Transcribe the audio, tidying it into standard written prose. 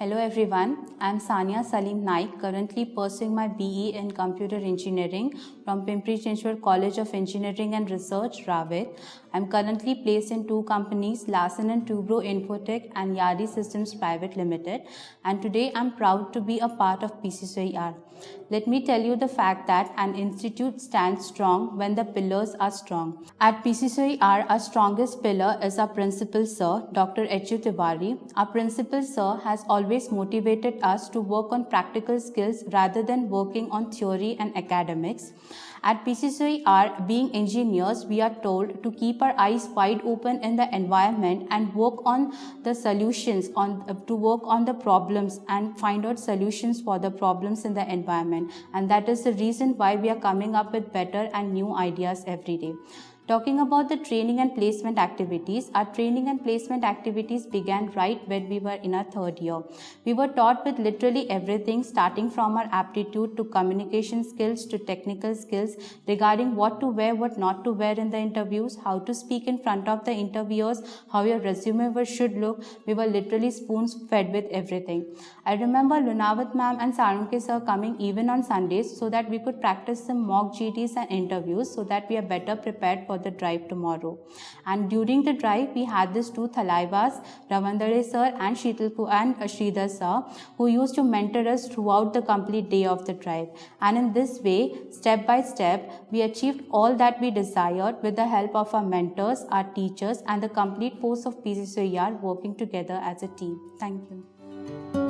Hello everyone, I am Sania Salim Naik, currently pursuing my BE in Computer Engineering from Pimpri Chinchwad College of Engineering and Research, Rawit. I am currently placed in two companies, Larsen & Toubro Infotech and Yari Systems Private Limited, and today I am proud to be a part of PCCIR. Let me tell you the fact that an institute stands strong when the pillars are strong. At PCCIR, our strongest pillar is our principal sir, Dr. H.U. Tiwari. Our principal sir has always motivated us to work on practical skills rather than working on theory and academics. At PCCIR, being engineers, we are told to keep our eyes wide open in the environment and work on the solutions, to work on the problems and find out solutions for the problems in the environment. And that is the reason why we are coming up with better and new ideas every day. Talking about the training and placement activities, our training and placement activities began right when we were in our third year. We were taught with literally everything, starting from our aptitude to communication skills to technical skills regarding what to wear, what not to wear in the interviews, how to speak in front of the interviewers, how your resume should look. We were literally spoons fed with everything. I remember Lunawat ma'am and Sarunke sir coming even on Sundays so that we could practice some mock GDs and interviews so that we are better prepared for the drive tomorrow. And during the drive, we had these two Thalaivas, Ravandare sir and Sridhar sir, who used to mentor us throughout the complete day of the drive. And in this way, step by step, we achieved all that we desired with the help of our mentors, our teachers, and the complete force of PCCIR working together as a team. Thank you.